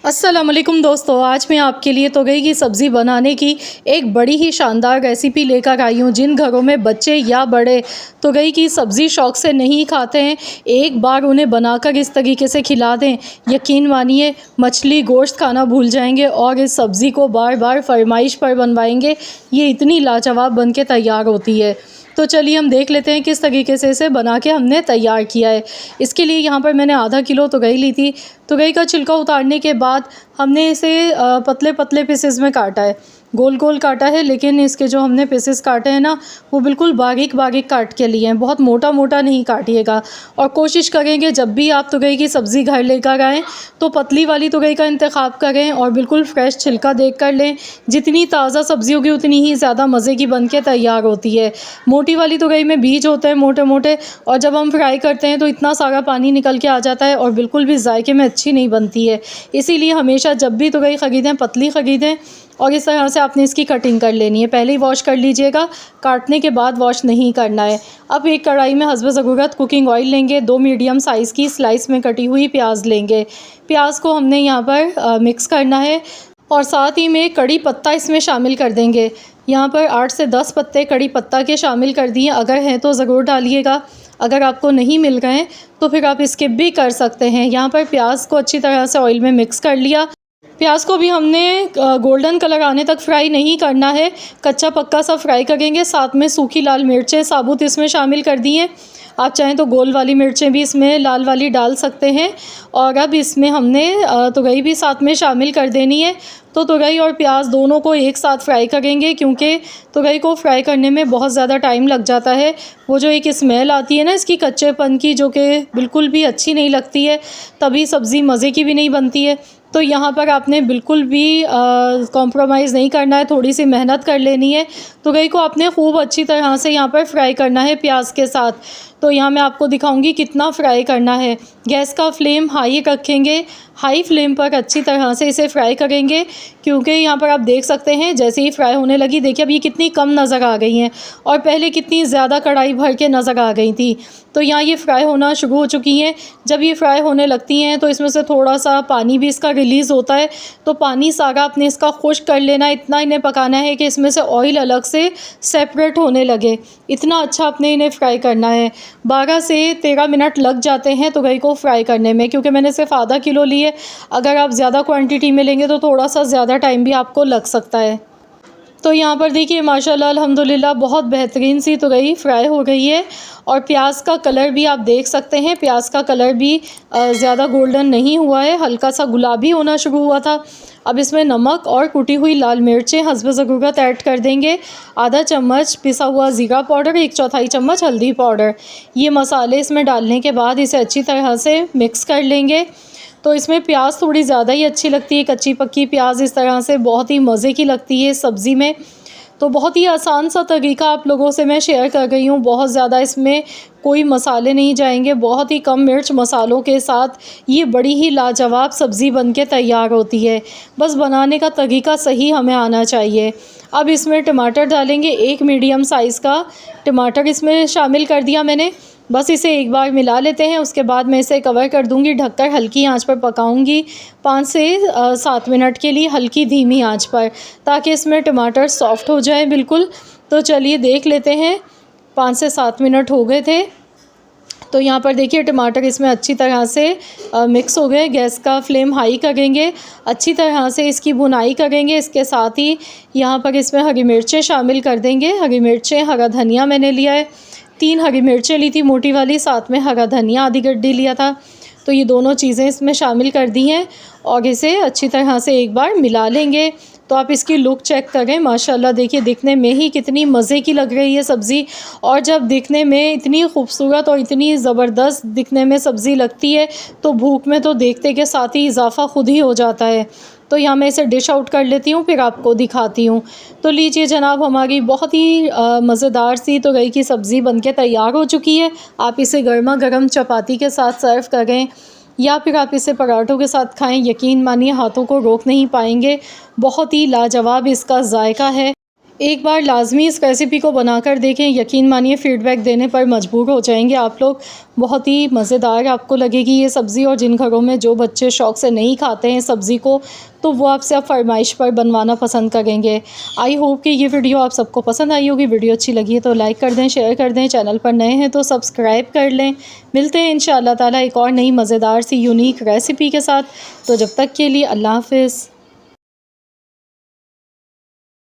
अस्सलामुअलैकुम दोस्तों, आज मैं आपके लिए तुरई की सब्ज़ी बनाने की एक बड़ी ही शानदार रेसिपी लेकर आई हूँ। जिन घरों में बच्चे या बड़े तुरई की सब्ज़ी शौक़ से नहीं खाते हैं, एक बार उन्हें बनाकर इस तरीके से खिला दें, यकीन मानिए मछली गोश्त खाना भूल जाएंगे और इस सब्ज़ी को बार बार फरमाइश पर बनवाएंगे। ये इतनी लाजवाब बन के तैयार होती है। तो चलिए हम देख लेते हैं किस तरीके से इसे बना के हमने तैयार किया है। इसके लिए यहाँ पर मैंने आधा किलो तुरई ली थी। तुरई का छिलका उतारने के बाद हमने इसे पतले पतले पीसेस में काटा है, गोल गोल काटा है, लेकिन इसके जो हमने पीसेस काटे हैं ना, वो बिल्कुल बारीक बारीक काट के लिए हैं, बहुत मोटा मोटा नहीं काटिएगा। और कोशिश करेंगे जब भी आप तुरई की सब्ज़ी घर लेकर आएँ तो पतली वाली तुरई का इंतखाब करें और बिल्कुल फ्रेश छिलका देख कर लें। जितनी ताज़ा सब्ज़ी होगी उतनी ही ज़्यादा मज़े की बन के तैयार होती है। मोटी वाली तुरई में बीज होते हैं मोटे मोटे, और जब हम फ्राई करते हैं तो इतना सारा पानी निकल के आ जाता है और बिल्कुल भी जायके में अच्छी नहीं बनती है। इसीलिए हमेशा जब भी तुरई ख़रीदें पतली ख़रीदें और इस तरह से आपने इसकी कटिंग कर लेनी है। पहले ही वॉश कर लीजिएगा, काटने के बाद वॉश नहीं करना है। अब एक कढ़ाई में हस्ब ज़रूरत कुकिंग ऑयल लेंगे, 2 मीडियम साइज़ की स्लाइस में कटी हुई प्याज लेंगे। प्याज को हमने यहाँ पर मिक्स करना है और साथ ही में कड़ी पत्ता इसमें शामिल कर देंगे। यहाँ पर 8 से 10 पत्ते कड़ी पत्ता के शामिल कर दिए, अगर हैं तो ज़रूर डालिएगा। अगर आपको नहीं मिल गए तो फिर आप स्किप भी कर सकते हैं। यहाँ पर प्याज को अच्छी तरह से ऑयल में मिक्स कर लिया। प्याज को भी हमने गोल्डन कलर आने तक फ्राई नहीं करना है, कच्चा पक्का सा फ्राई करेंगे। साथ में सूखी लाल मिर्चें साबुत इसमें शामिल कर दी हैं। आप चाहें तो गोल वाली मिर्चें भी इसमें लाल वाली डाल सकते हैं। और अब इसमें हमने तुरई भी साथ में शामिल कर देनी है। तो तुरई और प्याज दोनों को एक साथ फ्राई करेंगे, क्योंकि तुरई को फ्राई करने में बहुत ज़्यादा टाइम लग जाता है। वो जो एक स्मेल आती है ना इसकी कच्चेपन की, जो कि बिल्कुल भी अच्छी नहीं लगती है, तभी सब्ज़ी मज़े की भी नहीं बनती है। तो यहाँ पर आपने बिल्कुल भी कॉम्प्रोमाइज़ नहीं करना है, थोड़ी सी मेहनत कर लेनी है। तुरई को आपने खूब अच्छी तरह से यहाँ पर फ्राई करना है प्याज के साथ। तो यहाँ मैं आपको दिखाऊंगी कितना फ्राई करना है। गैस का फ्लेम हाई रखेंगे, हाई फ्लेम पर अच्छी तरह से इसे फ्राई करेंगे, क्योंकि यहाँ पर आप देख सकते हैं जैसे ही फ्राई होने लगी, देखिए अब ये कितनी कम नज़र आ गई हैं और पहले कितनी ज़्यादा कढ़ाई भर के नज़र आ गई थी। तो यहाँ ये फ्राई होना शुरू हो चुकी हैं। जब ये फ्राई होने लगती हैं तो इसमें से थोड़ा सा पानी भी इसका रिलीज़ होता है, तो पानी सारा आपने इसका खुश्क कर लेना है। इतना इन्हें पकाना है कि इसमें से ऑयल अलग से सेपरेट होने लगे। इतना अच्छा आपने इन्हें फ्राई करना है। 12 से 13 मिनट लग जाते हैं तुरई को फ्राई करने में, क्योंकि मैंने सिर्फ आधा किलो लिए। अगर आप ज़्यादा क्वांटिटी में लेंगे तो थोड़ा सा ज़्यादा टाइम भी आपको लग सकता है। तो यहाँ पर देखिए माशाल्लाह अल्हम्दुलिल्लाह बहुत बेहतरीन सी तुरई फ्राई हो गई है। और प्याज का कलर भी आप देख सकते हैं, प्याज का कलर भी ज़्यादा गोल्डन नहीं हुआ है, हल्का सा गुलाबी होना शुरू हुआ था। अब इसमें नमक और कुटी हुई लाल मिर्चें हस्ब ज़रूरत ऐड कर देंगे। आधा चम्मच पिसा हुआ ज़ीरा पाउडर, 1/4 चम्मच हल्दी पाउडर। ये मसाले इसमें डालने के बाद इसे अच्छी तरह से मिक्स कर लेंगे। तो इसमें प्याज थोड़ी ज़्यादा ही अच्छी लगती है, कच्ची पक्की प्याज इस तरह से बहुत ही मज़े की लगती है सब्ज़ी में। तो बहुत ही आसान सा तरीका आप लोगों से मैं शेयर कर रही हूँ। बहुत ज़्यादा इसमें कोई मसाले नहीं जाएंगे, बहुत ही कम मिर्च मसालों के साथ ये बड़ी ही लाजवाब सब्ज़ी बनके तैयार होती है। बस बनाने का तरीका सही हमें आना चाहिए। अब इसमें टमाटर डालेंगे, 1 मीडियम साइज़ का टमाटर इसमें शामिल कर दिया मैंने। बस इसे एक बार मिला लेते हैं, उसके बाद मैं इसे कवर कर दूंगी, ढककर हल्की आंच पर पकाऊंगी 5 से 7 मिनट के लिए, हल्की धीमी आंच पर, ताकि इसमें टमाटर सॉफ़्ट हो जाए बिल्कुल। तो चलिए देख लेते हैं, 5 से 7 मिनट हो गए थे। तो यहाँ पर देखिए टमाटर इसमें अच्छी तरह से मिक्स हो गए। गैस का फ्लेम हाई करेंगे, अच्छी तरह से इसकी भुनाई करेंगे। इसके साथ ही यहाँ पर इसमें हरी मिर्चें शामिल कर देंगे। हरी मिर्चें, हरा धनिया मैंने लिया है, 3 हरी मिर्चें ली थी मोटी वाली, साथ में हरा धनिया आधी गड्डी लिया था। तो ये दोनों चीज़ें इसमें शामिल कर दी हैं और इसे अच्छी तरह से एक बार मिला लेंगे। तो आप इसकी लुक चेक करें, माशाल्लाह देखिए दिखने में ही कितनी मज़े की लग रही है सब्ज़ी। और जब दिखने में इतनी खूबसूरत और इतनी ज़बरदस्त दिखने में सब्ज़ी लगती है तो भूख में तो देखते के साथ ही इजाफ़ा खुद ही हो जाता है। तो यहाँ मैं इसे डिश आउट कर लेती हूँ, फिर आपको दिखाती हूँ। तो लीजिए जनाब, हमारी बहुत ही मज़ेदार सी तुरई की सब्ज़ी बनके तैयार हो चुकी है। आप इसे गर्मा गर्म चपाती के साथ सर्व करें या फिर आप इसे पराठों के साथ खाएं, यकीन मानिए हाथों को रोक नहीं पाएंगे। बहुत ही लाजवाब इसका जायका है। एक बार लाज़मी इस रेसिपी को बनाकर देखें, यकीन मानिए फ़ीडबैक देने पर मजबूर हो जाएंगे आप लोग। बहुत ही मज़ेदार आपको लगेगी ये सब्ज़ी, और जिन घरों में जो बच्चे शौक़ से नहीं खाते हैं सब्ज़ी को, तो वो आपसे अब फ़रमाइश पर बनवाना पसंद करेंगे। आई होप कि ये वीडियो आप सबको पसंद आई होगी। वीडियो अच्छी लगी है तो लाइक कर दें, शेयर कर दें, चैनल पर नए हैं तो सब्सक्राइब कर लें। मिलते हैं इंशाअल्लाह ताला एक और नई मज़ेदार सी यूनिक रेसिपी के साथ। तो जब तक के लिए अल्लाह हाफ़िज़।